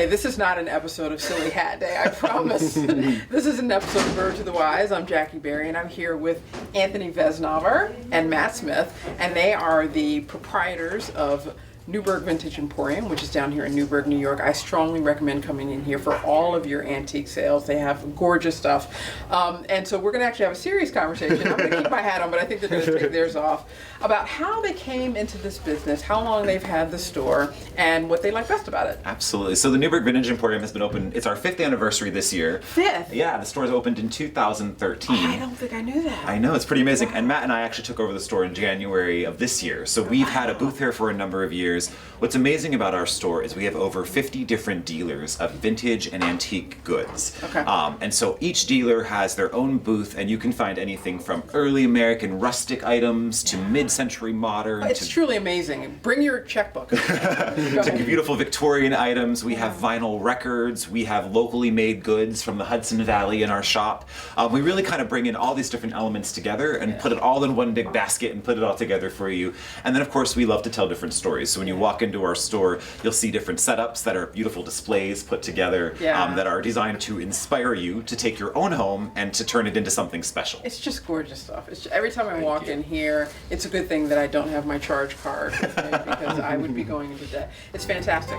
Okay, this is not an episode of Silly Hat Day, I promise. This is an episode of Bird to the Wise. I'm Jackie Berry, and I'm here with Anthony Vesnover and Matt Smith, and they are the proprietors of Newburgh Vintage Emporium, which is down here in Newburgh, New York. I strongly recommend coming in here for all of your antique sales. They have gorgeous stuff. And so we're going to actually have a serious conversation. I'm going to keep my hat on, but I think they're going to take theirs off, about how they came into this business, how long they've had the store, and what they like best about it. Absolutely. So the Newburgh Vintage Emporium has been open, it's our 5th anniversary this year. 5th? Yeah, the store's opened in 2013. I don't think I knew that. I know, it's pretty amazing. And Matt and I actually took over the store in January of this year. So we've had a booth here for a number of years. What's amazing about our store is we have over 50 different dealers of vintage and antique goods. Okay. And so each dealer has their own booth, and you can find anything from early American rustic items to mid-century modern. It's truly amazing. Bring your checkbook. to beautiful Victorian items. We have vinyl records. We have locally made goods from the Hudson Valley in our shop. We really kind of bring in all these different elements together and put it all in one big basket and put it all together for you. And then, of course, we love to tell different stories. So when you walk into our store, you'll see different setups that are beautiful displays put together that are designed to inspire you to take your own home and to turn it into something special. It's just gorgeous stuff. Every time I walk in here, it's a good thing that I don't have my charge card with me because I would be going into debt. It's fantastic.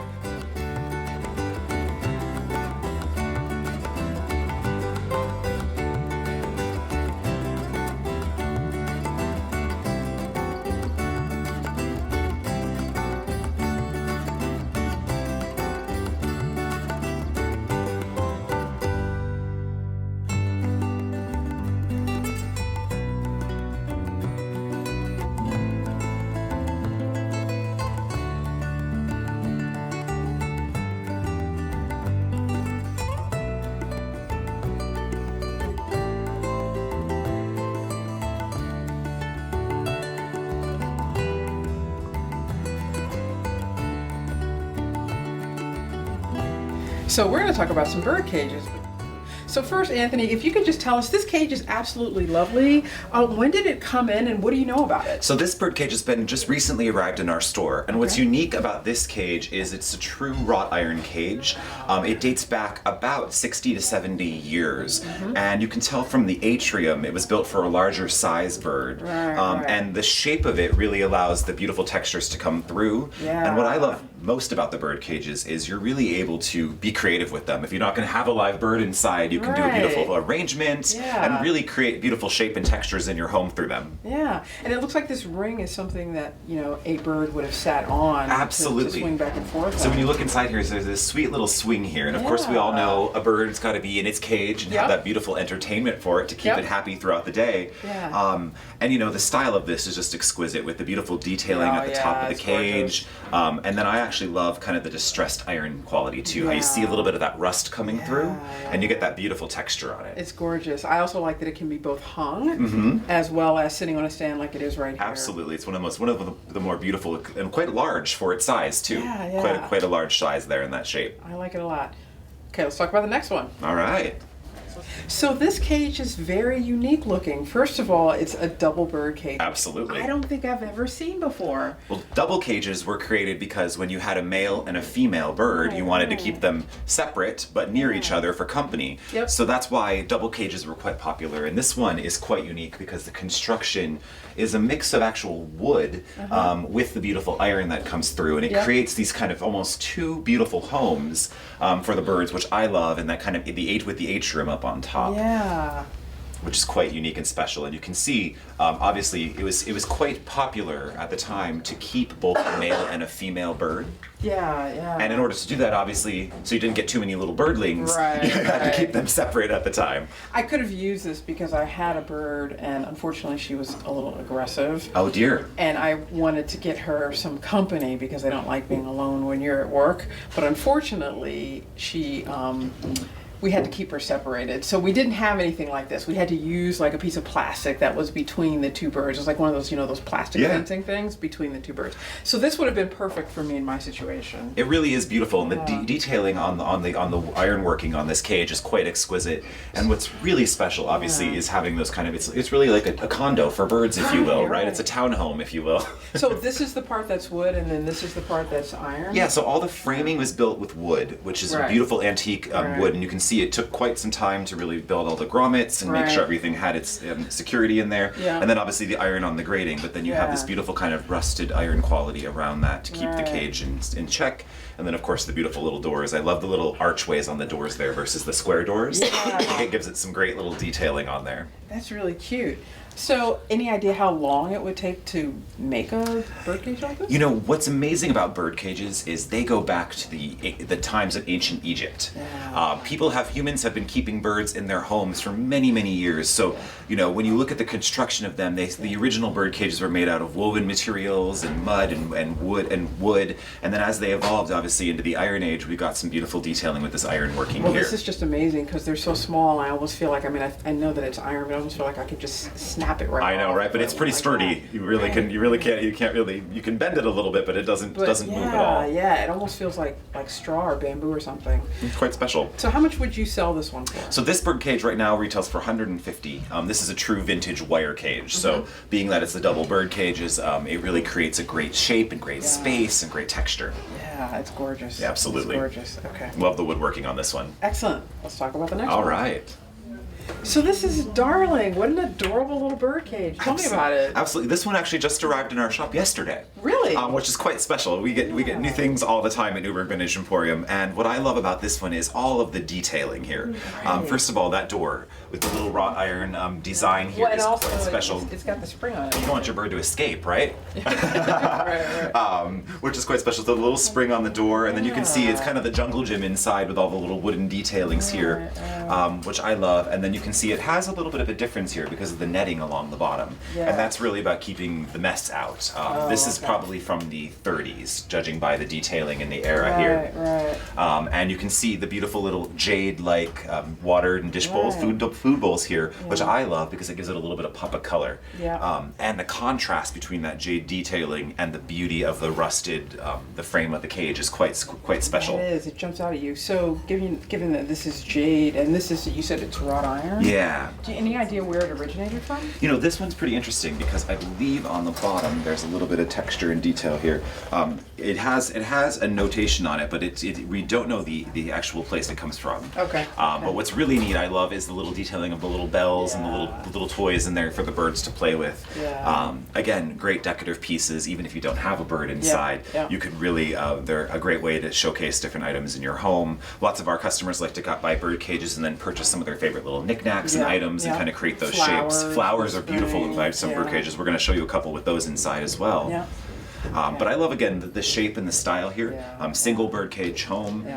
So we're going to talk about some bird cages. So first, Anthony, if you could just tell us, this cage is absolutely lovely. When did it come in and what do you know about it? So this bird cage has been just recently arrived in our store. And what's unique about this cage is it's a true wrought iron cage. It dates back about 60 to 70 years. And you can tell from the atrium, it was built for a larger size bird. And the shape of it really allows the beautiful textures to come through. And what I love most about the bird cages is you're really able to be creative with them. If you're not going to have a live bird inside, you can do a beautiful arrangement and really create beautiful shape and textures in your home through them. Yeah, and it looks like this ring is something that, you know, a bird would have sat on Absolutely. To swing back and forth. So when you look inside here, there's this sweet little swing here, and of course we all know a bird's got to be in its cage and have that beautiful entertainment for it to keep it happy throughout the day. And you know, the style of this is just exquisite with the beautiful detailing at the top of the cage. And then I actually love kind of the distressed iron quality too, how you see a little bit of that rust coming through, and you get that beautiful texture on it. It's gorgeous. I also like that it can be both hung as well as sitting on a stand like it is right here. Absolutely, it's one of the more beautiful and quite large for its size too. Quite a large size there in that shape. I like it a lot. Okay, let's talk about the next one. All right. So this cage is very unique looking. First of all, it's a double bird cage. Absolutely. I don't think I've ever seen before. Well, double cages were created because when you had a male and a female bird, you wanted to keep them separate but near each other for company. So that's why double cages were quite popular. And this one is quite unique because the construction is a mix of actual wood with the beautiful iron that comes through, and it creates these kind of almost two beautiful homes for the birds, which I love, and that kind of with the atrium up on top. Which is quite unique and special. And you can see, obviously, it was quite popular at the time to keep both a male and a female bird. And in order to do that, obviously, so you didn't get too many little birdlings, you had to keep them separate at the time. I could have used this because I had a bird, and unfortunately she was a little aggressive. Oh dear. And I wanted to get her some company because I don't like being alone when you're at work. But unfortunately, she we had to keep her separated. So we didn't have anything like this. We had to use like a piece of plastic that was between the two birds. It was like one of those, those plastic fencing things between the two birds. So this would have been perfect for me in my situation. It really is beautiful, and the detailing on the ironworking on this cage is quite exquisite. And what's really special, obviously, is having those kind of it's really like a condo for birds, if you will, right? It's a townhome, if you will. So this is the part that's wood, and then this is the part that's iron. Yeah. So all the framing was built with wood, which is a beautiful antique wood, and you can see it took quite some time to really build all the grommets and make sure everything had its security in there. And then obviously the iron on the grating, but then you have this beautiful kind of rusted iron quality around that to keep the cage in check. And then of course the beautiful little doors. I love the little archways on the doors there versus the square doors. I think it gives it some great little detailing on there. That's really cute. So, any idea how long it would take to make a birdcage like this? You know, what's amazing about bird cages is they go back to the times of ancient Egypt. Humans have been keeping birds in their homes for many, many years. So, when you look at the construction of them, the original bird cages were made out of woven materials and mud and wood. And then as they evolved, obviously, into the Iron Age, we got some beautiful detailing with this iron working here. Well, this is just amazing because they're so small. I almost feel like, I know that it's iron, but I almost feel like I could just snap it right. I know, right? But it's pretty sturdy. You can't really, you can bend it a little bit, but it doesn't move at all. Yeah, it almost feels like straw or bamboo or something. It's quite special. So how much would you sell this one for? So this bird cage right now retails for $150. This is a true vintage wire cage. So being that it's the double bird cages, it really creates a great shape and great space and great texture. Yeah, it's gorgeous. Yeah, absolutely. It's gorgeous. Okay. Love the woodworking on this one. Excellent. Let's talk about the next one. All right. So this is darling. What an adorable little bird cage. Tell me about it. Absolutely. This one actually just arrived in our shop yesterday. Really? Which is quite special. We get new things all the time at Newburgh Vintage Emporium, and what I love about this one is all of the detailing here. First of all, that door with the little wrought iron design here is quite special. It's got the spring on it. You don't want your bird to escape, right? right. Which is quite special. The little spring on the door, and then you can see it's kind of the jungle gym inside with all the little wooden detailings here, which I love. And then you can see it has a little bit of a difference here because of the netting along the bottom, and that's really about keeping the mess out. This is probably from the 30s, judging by the detailing in the era here. And you can see the beautiful little jade-like water and dish bowls, food bowls here, which I love because it gives it a little bit of pop of color. And the contrast between that jade detailing and the beauty of the rusted, the frame of the cage is quite special. It is. It jumps out at you. So, given that this is jade and this is, you said it's wrought iron. Yeah. Do you any idea where it originated from? This one's pretty interesting because I believe on the bottom there's a little bit of texture and detail here. It has a notation on it, but we don't know the actual place it comes from. Okay. But what's really neat, I love, is the little detailing of the little bells and the little toys in there for the birds to play with. Again, great decorative pieces. Even if you don't have a bird inside, you could really they're a great way to showcase different items in your home. Lots of our customers like to buy bird cages and then purchase some of their favorite little knickknacks and items and kind of create those shapes. Flowers are beautiful inside some bird cages. We're going to show you a couple with those inside as well. But I love, again, the shape and the style here. Single bird cage home,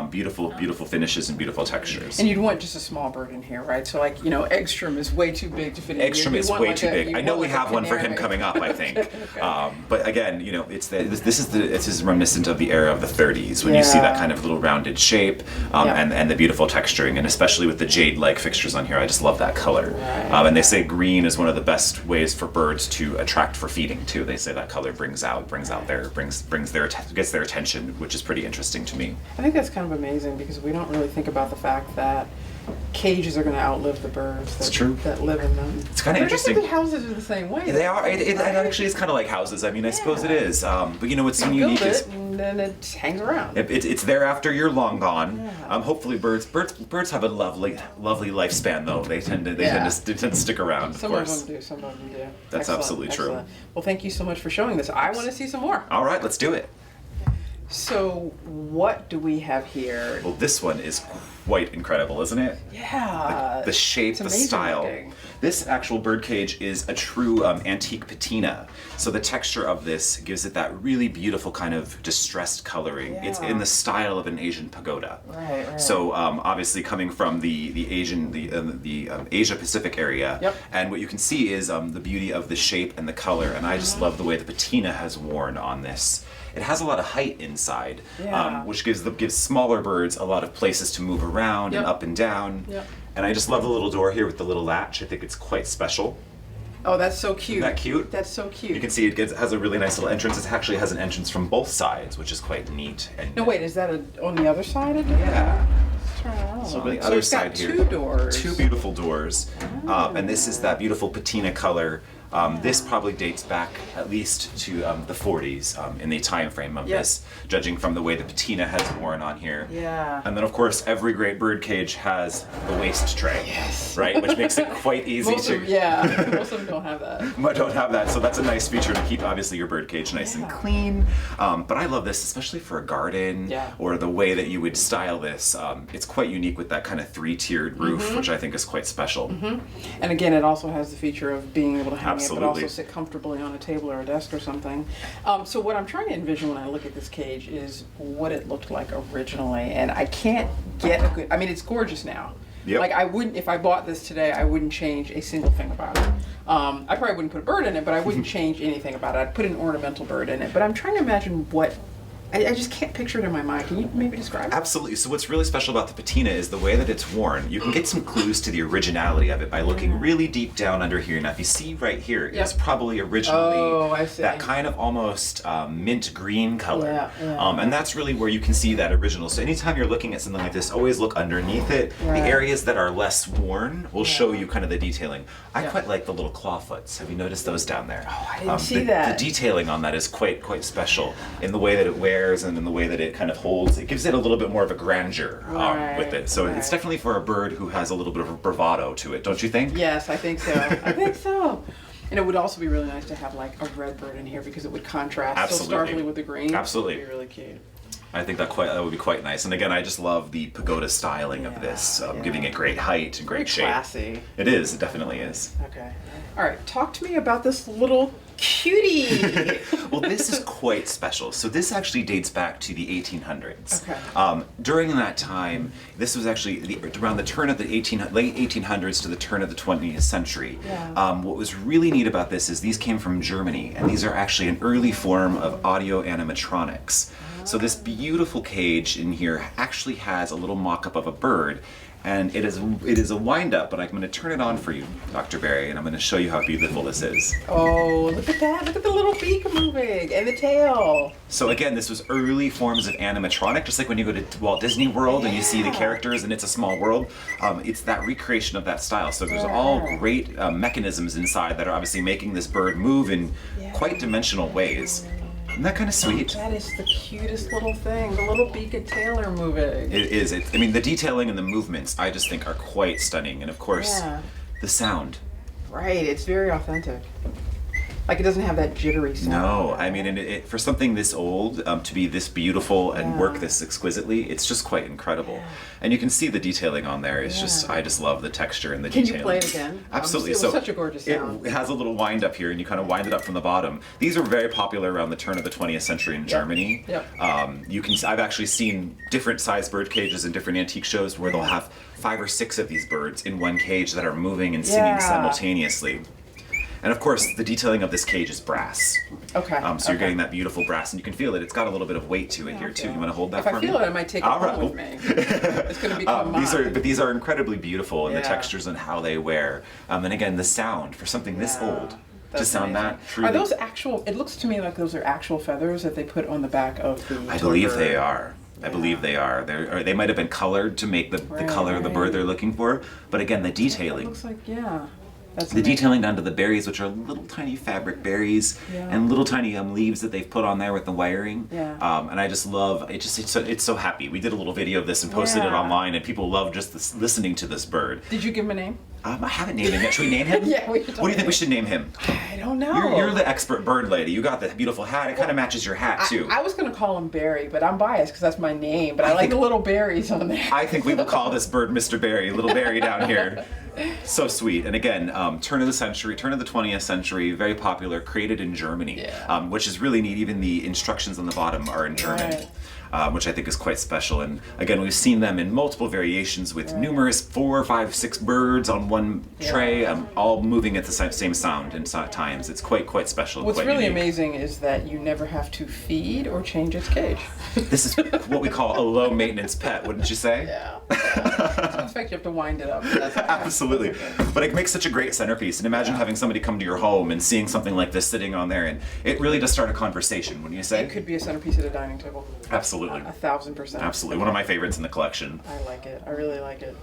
beautiful finishes and beautiful textures. And you'd want just a small bird in here, right? So like, Eggstrom is way too big to fit in here. Eggstrom is way too big. I know we have one for him coming up, I think. But again, this is reminiscent of the era of the 30s when you see that kind of little rounded shape and the beautiful texturing, and especially with the jade-like fixtures on here. I just love that color. And they say green is one of the best ways for birds to attract for feeding too. They say that color gets their attention, which is pretty interesting to me. I think that's kind of amazing because we don't really think about the fact that cages are going to outlive the birds that live in them. It's kind of interesting. The houses are the same way. They are. It actually is kind of like houses. I mean, I suppose it is. But what's so unique is and then it hangs around. It's there after you're long gone. Hopefully, birds have a lovely lifespan though. They tend to stick around. Some of them do. Some of them do. That's absolutely true. Well, thank you so much for showing this. I want to see some more. All right, let's do it. So, what do we have here? Well, this one is quite incredible, isn't it? Yeah. The shape, the style. This actual birdcage is a true antique patina. So the texture of this gives it that really beautiful kind of distressed coloring. It's in the style of an Asian pagoda. Right. So obviously coming from the Asia Pacific area, and what you can see is the beauty of the shape and the color. And I just love the way the patina has worn on this. It has a lot of height inside, which gives smaller birds a lot of places to move around and up and down. And I just love the little door here with the little latch. I think it's quite special. Oh, that's so cute. Isn't that cute? That's so cute. You can see it has a really nice little entrance. It actually has an entrance from both sides, which is quite neat. And no, wait, is that on the other side of it? Yeah. Turn around. So on the other side here, two doors. Two beautiful doors, and this is that beautiful patina color. This probably dates back at least to the 40s in the time frame of this, judging from the way the patina has worn on here. Yeah. And then of course every great birdcage has the waste tray, right? Which makes it quite easy most of them don't have that. Don't have that, so that's a nice feature to keep obviously your birdcage nice and clean. But I love this, especially for a garden or the way that you would style this. It's quite unique with that kind of three-tiered roof, which I think is quite special. And again, it also has the feature of being able to hang it, but Absolutely. also sit comfortably on a table or a desk or something. So what I'm trying to envision when I look at this cage is what it looked like originally, and I can't get a good. I mean, it's gorgeous now. Like I wouldn't, if I bought this today, I wouldn't change a single thing about it. I probably wouldn't put a bird in it, but I wouldn't change anything about it. I'd put an ornamental bird in it. But I'm trying to imagine what. I just can't picture it in my mind. Can you maybe describe it? Absolutely. So what's really special about the patina is the way that it's worn. You can get some clues to the originality of it by looking really deep down under here. Now if you see right here, it's probably originally that kind of almost mint green color. And that's really where you can see that original. So anytime you're looking at something like this, always look underneath it. The areas that are less worn will show you kind of the detailing. I quite like the little clawfoots. Have you noticed those down there? Oh, I didn't see that. The detailing on that is quite special in the way that it wears and in the way that it kind of holds. It gives it a little bit more of a grandeur with it. So it's definitely for a bird who has a little bit of a bravado to it, don't you think? Yes, I think so. I think so. And it would also be really nice to have like a red bird in here because it would contrast so starkly with the green. Absolutely. It would be really cute. I think that would be quite nice. And again, I just love the pagoda styling of this, giving it great height and great shape. Classy. It is. It definitely is. Okay. All right. Talk to me about this little cutie. Well, this is quite special. So this actually dates back to the 1800s. Okay. During that time, this was actually around the turn of the late 1800s to the turn of the 20th century. What was really neat about this is these came from Germany, and these are actually an early form of audio animatronics. So this beautiful cage in here actually has a little mock-up of a bird, and it is a wind-up, but I'm going to turn it on for you, Dr. Barry, and I'm going to show you how beautiful this is. Oh, look at that. Look at the little beak moving, and the tail. So again, this was early forms of animatronic, just like when you go to Walt Disney World and you see the characters and It's a Small World. It's that recreation of that style. So there's all great mechanisms inside that are obviously making this bird move in quite dimensional ways. Isn't that kind of sweet? That is the cutest little thing. The little beak and tail are moving. It is. I mean, the detailing and the movements, I just think, are quite stunning. And of course, the sound. Right. It's very authentic. Like it doesn't have that jittery sound. No, I mean, and for something this old to be this beautiful and work this exquisitely, it's just quite incredible. And you can see the detailing on there. It's just, I just love the texture and the detailing. Can you play it again? Absolutely. It was such a gorgeous sound. It has a little wind up here, and you kind of wind it up from the bottom. These were very popular around the turn of the 20th century in Germany. I've actually seen different size bird cages in different antique shows where they'll have 5 or 6 of these birds in one cage that are moving and singing simultaneously. And of course, the detailing of this cage is brass. Okay. So you're getting that beautiful brass, and you can feel it. It's got a little bit of weight to it here too. You want to hold that for me? If I feel it, I might take it home with me. It's going to become mine. These are incredibly beautiful in the textures and how they wear. And again, the sound for something this old. To sound that truly. Are those actual? It looks to me like those are actual feathers that they put on the back of the. I believe they are. I believe they are. They might have been colored to make the color of the bird they're looking for. But again, the detailing. It looks like That's the detailing down to the berries, which are little tiny fabric berries and little tiny leaves that they've put on there with the wiring. And I just love it. It's so happy. We did a little video of this and posted it online, and people love just listening to this bird. Did you give him a name? I haven't named him yet. Should we name him? Yeah, we should. What do you think we should name him? I don't know. You're the expert bird lady. You got the beautiful hat. It kind of matches your hat too. I was going to call him Barry, but I'm biased because that's my name. But I like the little berries on there. I think we will call this bird Mr. Barry, little Barry down here. So sweet. And again, turn of the 20th century, very popular, created in Germany, which is really neat. Even the instructions on the bottom are in German. Which I think is quite special. And again, we've seen them in multiple variations with numerous 4, 5, 6 birds on one tray, all moving at the same sound and times. It's quite special. What's quite really unique. amazing is that you never have to feed or change its cage. This is what we call a low maintenance pet, wouldn't you say? Yeah. So in fact, you have to wind it up. That's Absolutely. But it makes such a great centerpiece. And imagine having somebody come to your home and seeing something like this sitting on there. And it really does start a conversation, wouldn't you say? It could be a centerpiece at a dining table. Absolutely. 1,000%. Absolutely. One of my favorites in the collection. I like it. I really like it.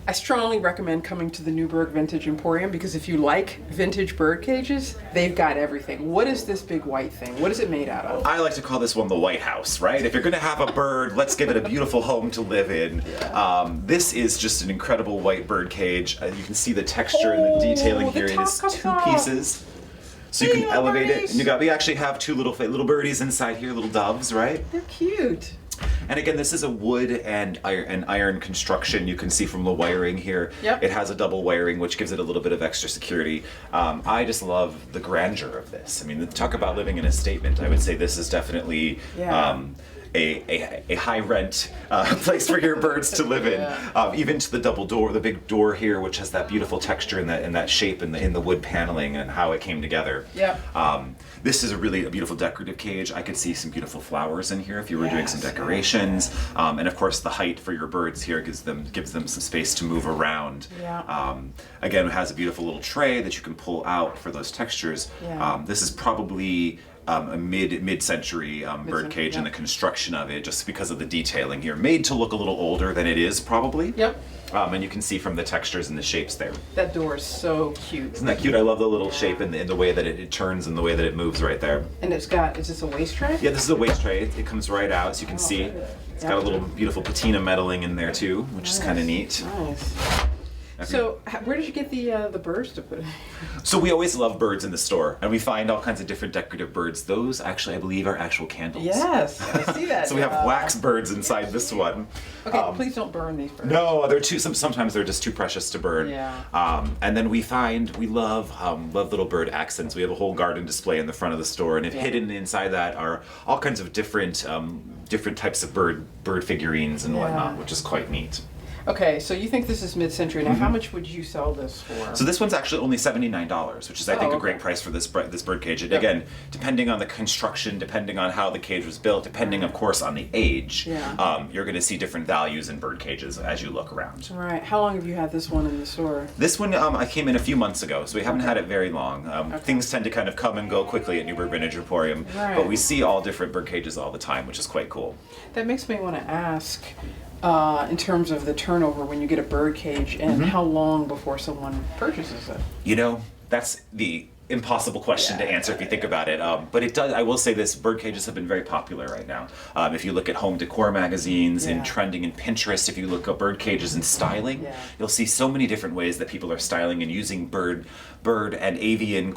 I strongly recommend coming to the Newburgh Vintage Emporium because if you like vintage bird cages, they've got everything. What is this big white thing? What is it made out of? I like to call this one the White House, right? If you're going to have a bird, let's give it a beautiful home to live in. This is just an incredible white bird cage. You can see the texture and the detailing here. It is 2 pieces. So you can elevate it. And we actually have 2 little birdies inside here, little doves, right? They're cute. And again, this is a wood and iron construction. You can see from the wiring here. Yep. It has a double wiring, which gives it a little bit of extra security. I just love the grandeur of this. I mean, talk about living in a statement. I would say this is definitely a high rent place for your birds to live in. Even to the double door, the big door here, which has that beautiful texture and that shape in the wood paneling and how it came together. This is a beautiful decorative cage. I could see some beautiful flowers in here if you were doing some decorations. And of course, the height for your birds here gives them some space to move around. Again, it has a beautiful little tray that you can pull out for those textures. This is probably a mid-century bird cage and the construction of it, just because of the detailing here, made to look a little older than it is probably. And you can see from the textures and the shapes there. That door is so cute. Isn't that cute? I love the little shape and the way that it turns and the way that it moves right there. And is this a waist tray? Yeah, this is a waist tray. It comes right out, as you can see. It's got a little beautiful patina metaling in there too, which is kind of neat. Nice. So, where did you get the birds to put in? So we always love birds in the store, and we find all kinds of different decorative birds. Those actually, I believe, are actual candles. Yes, I see that. So we have wax birds inside this one. Okay, please don't burn these birds. No, they're sometimes they're just too precious to burn. And then we love little bird accents. We have a whole garden display in the front of the store, and hidden inside that are all kinds of different types of bird figurines and whatnot, which is quite neat. Okay, so you think this is mid-century. Now, how much would you sell this for? So this one's actually only $79, which is, I think, a great price for this bird cage. And again, depending on the construction, depending on how the cage was built, depending, of course, on the age, you're going to see different values in bird cages as you look around. Right. How long have you had this one in the store? This one, I came in a few months ago, so we haven't had it very long. Things tend to kind of come and go quickly at Newburgh Vintage Emporium, but we see all different bird cages all the time, which is quite cool. That makes me want to ask, in terms of the turnover when you get a bird cage, and how long before someone purchases it? You know, that's the impossible question to answer if you think about it. But it does. I will say this: bird cages have been very popular right now. If you look at home decor magazines and trending in Pinterest, if you look at bird cages and styling, you'll see so many different ways that people are styling and using bird and avian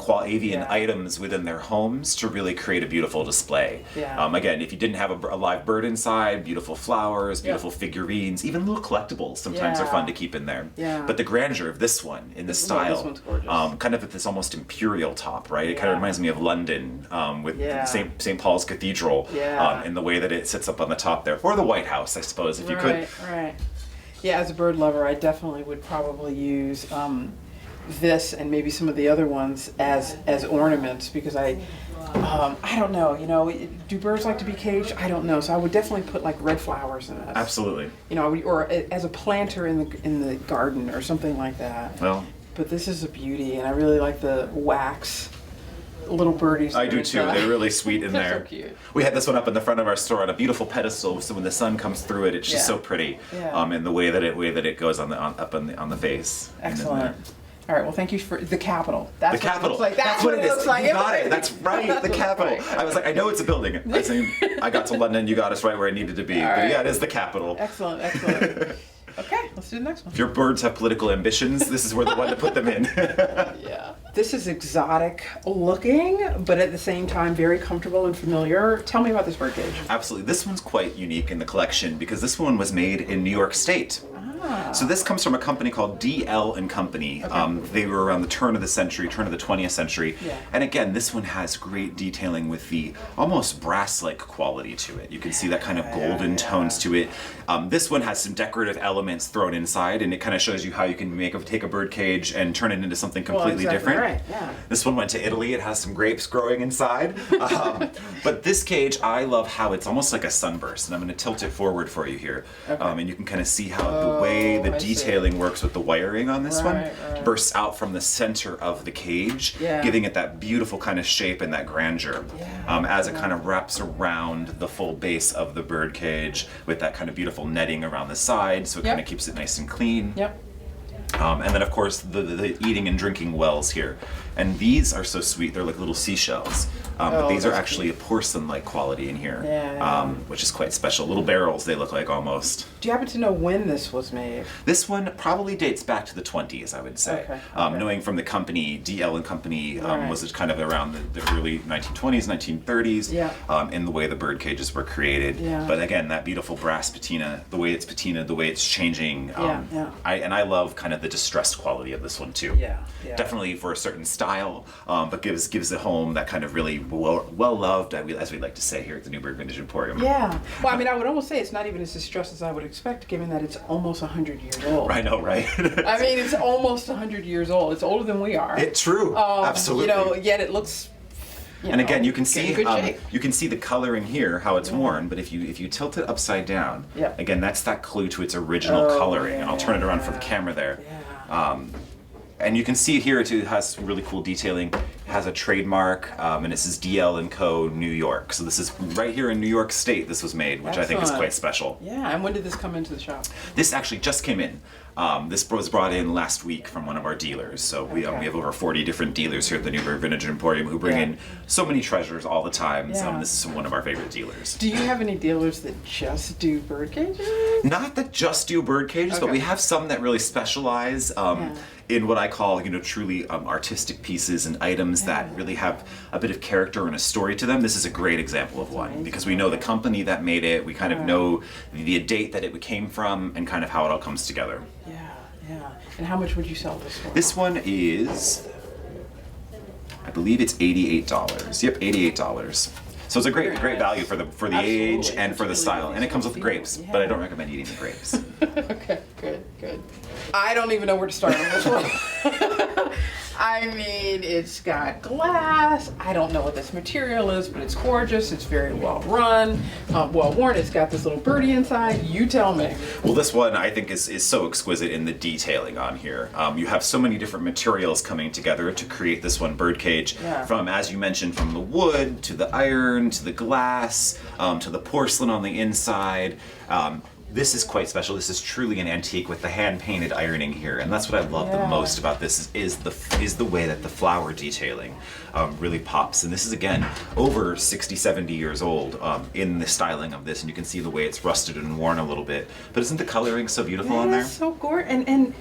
items within their homes to really create a beautiful display. Again, if you didn't have a live bird inside, beautiful flowers, beautiful figurines, even little collectibles sometimes are fun to keep in there. But the grandeur of this one in the style, this one's gorgeous. kind of at this almost imperial top, right? It kind of reminds me of London with St. Paul's Cathedral in the way that it sits up on the top there, or the White House, I suppose, if you could. Right. Yeah, as a bird lover, I definitely would probably use this and maybe some of the other ones as ornaments, because I don't know, do birds like to be caged? I don't know. So I would definitely put like red flowers in this. Absolutely. Or as a planter in the garden or something like that. Well, but this is a beauty, and I really like the wax little birdies. I do too. They're really sweet in there. So cute. We had this one up in the front of our store on a beautiful pedestal, so when the sun comes through it, it's just so pretty. In the way that it goes on the face. Excellent. All right. Well, thank you for the Capitol. That's the what Capitol. It looks like. That's what it is. Looks like. You got it. That's right. The Capitol. I was like, I know it's a building. I got to London. You got us right where I needed to be. But yeah, it is the Capitol. Excellent. Okay, let's do the next one. If your birds have political ambitions, this is where the one to put them in. This is exotic looking, but at the same time very comfortable and familiar. Tell me about this bird cage. Absolutely. This one's quite unique in the collection because this one was made in New York State. So this comes from a company called DL and Company. They were around the turn of the 20th century. Yeah. And again, this one has great detailing with the almost brass-like quality to it. You can see that kind of golden tones to it. This one has some decorative elements thrown inside, and it kind of shows you how you can take a bird cage and turn it into something completely different. Right. Yeah. This one went to Italy. It has some grapes growing inside. But this cage, I love how it's almost like a sunburst, and I'm going to tilt it forward for you here. And you can kind of see how the way the detailing works with the wiring on this one bursts out from the center of the cage, giving it that beautiful kind of shape and that grandeur as it kind of wraps around the full base of the bird cage with that kind of beautiful netting around the side, so it kind of keeps it nice and clean. And then of course the eating and drinking wells here. And these are so sweet, they're like little seashells. But these are actually a porcelain-like quality in here, which is quite special. Little barrels they look like almost. Do you happen to know when this was made? This one probably dates back to the 20s, I would say. Knowing from the company, DL and Company was kind of around the early 1920s, 1930s, in the way the bird cages were created. But again, that beautiful brass patina, the way it's patinaed, the way it's changing. I love kind of the distressed quality of this one too. Definitely for a certain style, but gives the home that kind of really well loved, as we like to say here at the Newburgh Vintage Emporium. Well, I mean, I would almost say it's not even as distressed as I would expect, given that it's almost 100 years old. I know, right? I mean, it's almost 100 years old. It's older than we are. It's true. Absolutely. You know, yet it looks. And again, you can see the coloring here, how it's worn. But if you tilt it upside down, again, that's that clue to its original coloring. And I'll turn it around for the camera there. And you can see here it has some really cool detailing. It has a trademark, and it says DL and Co. New York. So this is right here in New York State. This was made, which I think is quite special. And when did this come into the shop? This actually just came in. This was brought in last week from one of our dealers. So we have over 40 different dealers here at the Newburgh Vintage Emporium who bring in so many treasures all the time. This is one of our favorite dealers. Do you have any dealers that just do bird cages? Not that just do bird cages, but we have some that really specialize in what I call, truly artistic pieces and items that really have a bit of character and a story to them. This is a great example of one because we know the company that made it. We kind of know the date that it came from and kind of how it all comes together. And how much would you sell this for? This one is, I believe it's $88. Yep, $88. So it's a great value for the age and for the style, and it comes with grapes. But I don't recommend eating the grapes. Okay, good. I don't even know where to start on this one. I mean, it's got glass. I don't know what this material is, but it's gorgeous. It's very well run, well worn. It's got this little birdie inside. You tell me. Well, this one I think is so exquisite in the detailing on here. You have so many different materials coming together to create this one bird cage. From, as you mentioned, from the wood to the iron to the glass to the porcelain on the inside. This is quite special. This is truly an antique with the hand-painted ironing here, and that's what I love the most about this is the way that the flower detailing really pops. And this is, again, over 60, 70 years old in the styling of this, and you can see the way it's rusted and worn a little bit. But isn't the coloring so beautiful on there? It's so gorgeous. And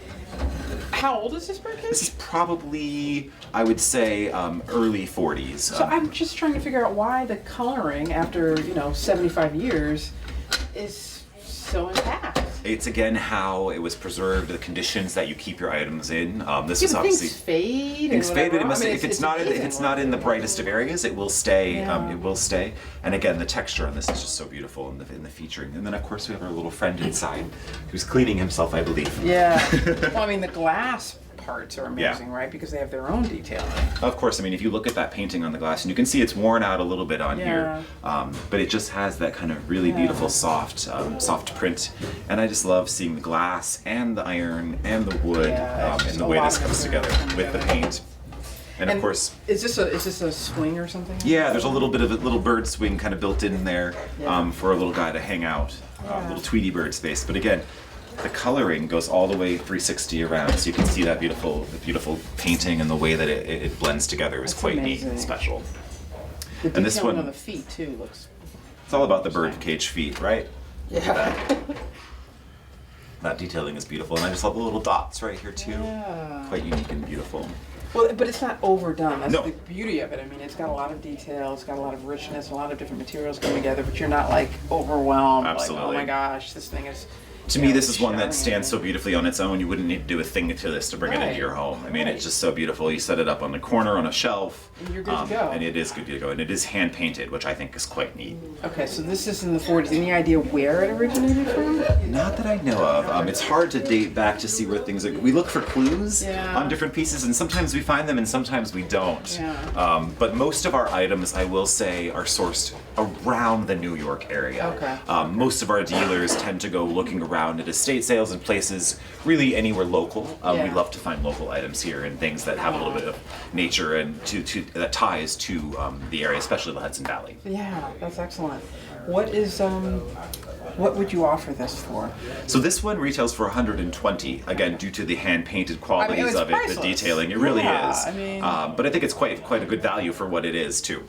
how old is this bird cage? This is probably, I would say, early 40s. So I'm just trying to figure out why the coloring, after 75 years, is so intact. It's again how it was preserved, the conditions that you keep your items in. This is obviously things fade. Things fade, but if it's not in the brightest of areas, it will stay. It will stay. And again, the texture on this is just so beautiful in the featuring. And then of course we have our little friend inside, who's cleaning himself, I believe. Well, I mean the glass parts are amazing, right? Because they have their own detailing. Of course, I mean, if you look at that painting on the glass, and you can see it's worn out a little bit on here, but it just has that kind of really beautiful soft print. And I just love seeing the glass and the iron and the wood and the way this comes together with the paint. And of course, is this a swing or something? Yeah, there's a little bit of a little bird swing kind of built in there for a little guy to hang out, little Tweety bird space. But again, the coloring goes all the way 360 around, so you can see that beautiful painting and the way that it blends together is quite neat and special. The detailing and this one on the feet too looks. It's all about the bird cage feet, right? Yeah. That detailing is beautiful, and I just love the little dots right here too. Quite unique and beautiful. Well, but it's not overdone. That's the beauty of it. I mean, it's got a lot of detail, it's got a lot of richness, a lot of different materials come together, but you're not like overwhelmed. Absolutely. Like, oh my gosh, this thing is. To me, this is one that stands so beautifully on its own. You wouldn't need to do a thing to this to bring it into your home. I mean, it's just so beautiful. You set it up on the corner on a shelf. And you're good to go. And it is good to go. And it is hand painted, which I think is quite neat. Okay, so this is in the 40s. Any idea where it originated from? Not that I know of. It's hard to date back to see where things are. We look for clues on different pieces, and sometimes we find them and sometimes we don't. Yeah. But most of our items, I will say, are sourced around the New York area. Okay. Most of our dealers tend to go looking around at estate sales and places, really anywhere local. We love to find local items here and things that have a little bit of nature and that ties to the area, especially the Hudson Valley. Yeah, that's excellent. What would you offer this for? So this one retails for $120, again, due to the hand-painted qualities of it, priceless. the detailing. It really is. I mean, but I think it's quite a good value for what it is, too.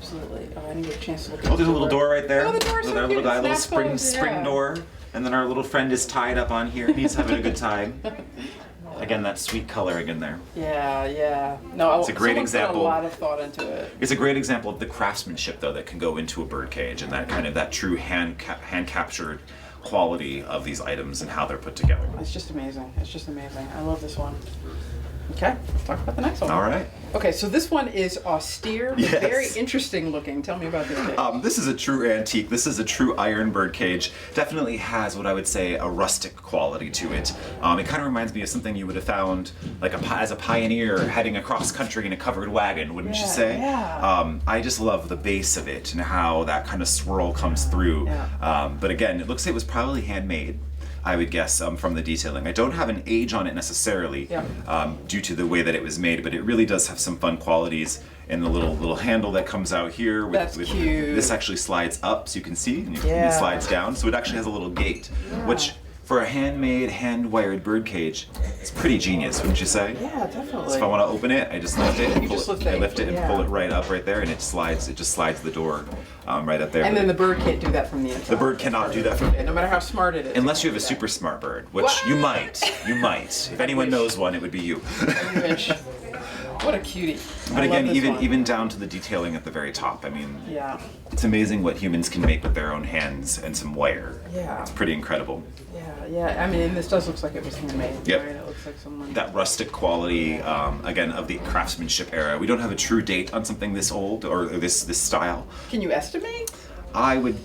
absolutely. Oh, I need a chance to look. Oh, there's a little door right there. Oh, the door's so Our cute. little guy, little Snap spring closed, door. And then our little friend is tied up on here. He's having a good time. Again, that sweet coloring in there. Yeah. No, It's a great example. Put a lot of thought into it. It's a great example of the craftsmanship, though, that can go into a birdcage and that true hand captured quality of these items and how they're put together. It's just amazing. I love this one. Okay, let's talk about the next one. All right. Okay, so this one is austere, but Yes. very interesting looking. Tell me about this cage. This is a true antique. This is a true iron bird cage. Definitely has what I would say a rustic quality to it. It kind of reminds me of something you would have found like as a pioneer heading across country in a covered wagon, wouldn't you say? Yeah. I just love the base of it and how that kind of swirl comes through. Yeah. But again, it looks like it was probably handmade. I would guess from the detailing. I don't have an age on it necessarily due to the way that it was made, but it really does have some fun qualities in the little handle that comes out here. That's cute. This actually slides up so you can see, and it slides down, so it actually has a little gate, which for a handmade, hand-wired bird cage, it's pretty genius, wouldn't you say? Yeah, definitely. So if I want to open it, I just lift it and I lift it and pull it right up right there, and it just slides the door right up there. And then the bird can't do that from the inside. The bird cannot do that from No matter how smart it is. unless you have a super smart bird, which you might. If anyone knows one, it would be you. I wish. What a cutie. But I again, love this one. even down to the detailing at the very top. I mean, Yeah. it's amazing what humans can make with their own hands and some wire. Yeah. It's pretty incredible. Yeah. I mean, this does look like it was handmade. Yep. Right? It looks like someone. That rustic quality, again, of the craftsmanship era. We don't have a true date on something this old or this style. Can you estimate? I would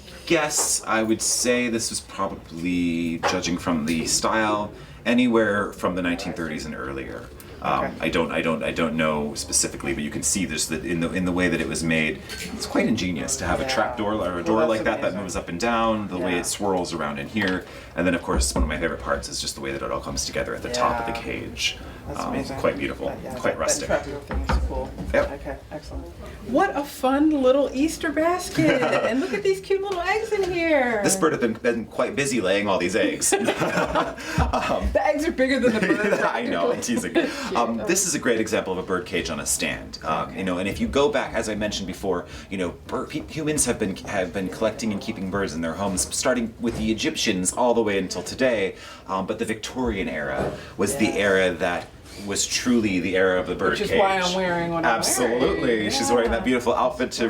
say this was probably, judging from the style, anywhere from the 1930s and earlier. Okay. I don't know specifically, but you can see this that in the way that it was made. It's quite ingenious to have a trap door or a door that's like that amazing. moves up and down, the way it swirls around in here, and then of course one of my favorite parts is just the way that it all comes together at the top of the cage. That's amazing. Quite beautiful, quite rustic. That trap door thing is cool. Yep. Okay, excellent. What a fun little Easter basket! And look at these cute little eggs in here. This bird has been quite busy laying all these eggs. The eggs are bigger than the bird. I know, I'm teasing. This is a great example of a bird cage on a stand. And if you go back, as I mentioned before, humans have been collecting and keeping birds in their homes, starting with the Egyptians all the way until today. But the Victorian era was the era that was truly the era of the bird cage. Which is why I'm wearing what I'm Absolutely. wearing. She's wearing that beautiful outfit to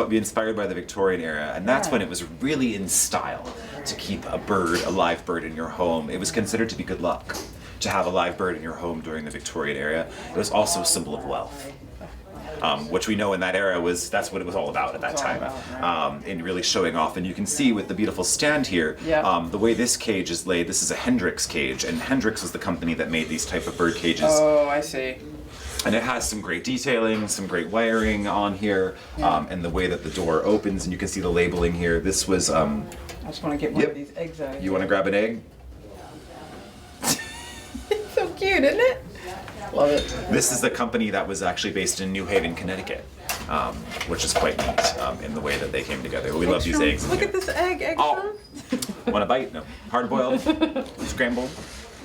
be inspired by the Victorian era. And that's when it was really in style to keep a live bird in your home. It was considered to be good luck to have a live bird in your home during the Victorian era. It was also a symbol of wealth. Which we know in that era that's what it was all about at that time, and really showing off. And you can see with the beautiful stand here, the way this cage is laid. This is a Hendrix cage, and Hendrix was the company that made these type of bird cages. Oh, I see. And it has some great detailing, some great wiring on here, and the way that the door opens, and you can see the labeling here. This was. I just want to get one of these eggs out of You want to grab an egg? It's so cute, isn't it? Love it. This is the company that was actually based in New Haven, Connecticut, which is quite neat in the way that they came together. We love these eggs. in Look here. at this egg Oh. shrimp. Want a bite? No. Hard boiled? Scrambled?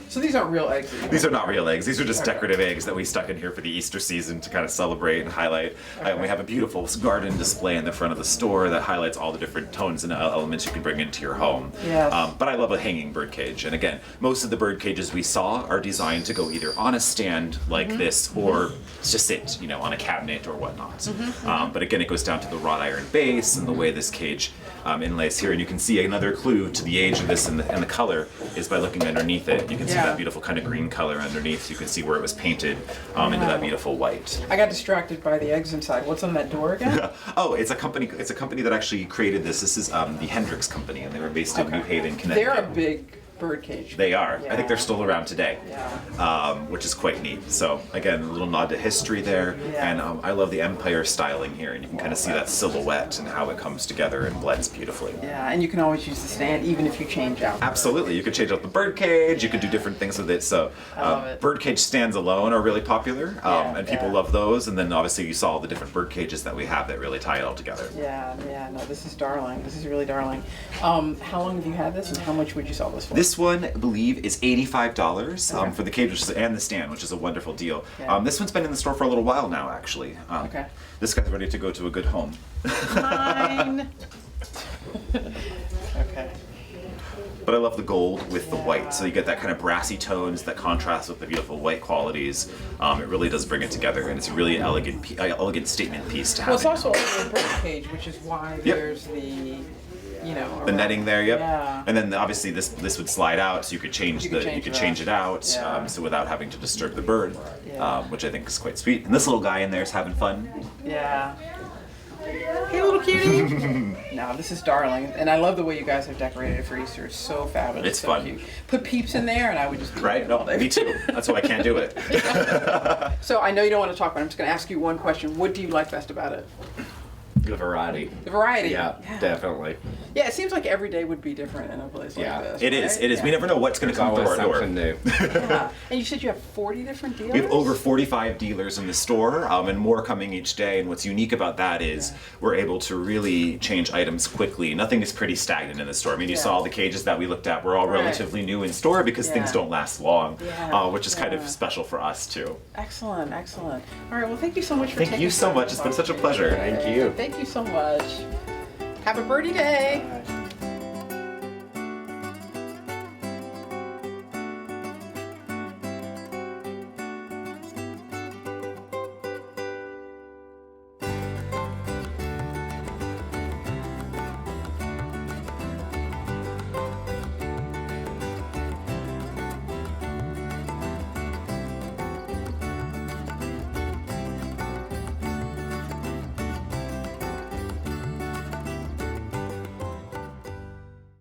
So these aren't real eggs. These are not real eggs. These are just decorative eggs that we stuck in here for the Easter season to kind of celebrate and highlight. We have a beautiful garden display in the front of the store that highlights all the different tones and elements you can bring into your home. Yes. But I love a hanging bird cage. And again, most of the bird cages we saw are designed to go either on a stand like this or to sit, on a cabinet or whatnot. But again, it goes down to the wrought iron base and the way this cage inlays here, and you can see another clue to the age of this and the color is by looking underneath it. You can see that beautiful kind of green color underneath. So you can see where it was painted into that beautiful white. I got distracted by the eggs inside. What's on that door again? Oh, it's a company. It's a company that actually created this. This is the Hendricks Company, and they were based in New Haven, Connecticut. They're a big birdcage. They are. Yeah. I think they're still around today, which is quite neat. So again, a little nod to history there, and I love the Empire styling here, and you can kind of see that silhouette and how it comes together and blends beautifully. Yeah, and you can always use the stand even if you change out. Absolutely, you could change out the birdcage. You could do different things with it. So birdcage stands alone are really popular, and people love those. And then obviously you saw all the different bird cages that we have that really tie it all together. Yeah, no, this is darling. This is really darling. How long have you had this, and how much would you sell this for? This one, I believe, is $85 for the cage and the stand, which is a wonderful deal. This one's been in the store for a little while now, actually. This guy's ready to go to a good home. Mine. Okay. But I love the gold with the white, so you get that kind of brassy tones that contrast with the beautiful white qualities. It really does bring it together, and it's a really elegant statement piece to have. Well, it's also over a bird cage, which is why there's the. The netting there, Yeah. And then obviously this would slide out, so you could change it out, so without having to disturb the bird, which I think is quite sweet. And this little guy in there is having fun. Yeah. Hey, little cutie. No, this is darling, and I love the way you guys have decorated it for Easter. It's so fabulous. It's so fun. Cute. Put peeps in there, and I would just Right? No, me too. That's why I can't do it. So I know you don't want to talk about it. I'm just going to ask you one question. What do you like best about it? The variety. The variety. Yeah, definitely. Yeah, it seems like every day would be different in a place like this. It is. Right? It is. We never know what's going to come through our door. Something new. Yeah. And you said you have 40 different dealers? We have over 45 dealers in the store, and more coming each day. And what's unique about that is we're able to really change items quickly. Nothing is pretty stagnant in the store. I mean, you saw all the cages that we looked at were all relatively new in store because things don't last long, which is kind of special for us too. Excellent, excellent. All right, well, thank you so much for Thank you so much. It's been such a pleasure. Thank you. Thank you so much. Have a birdie day.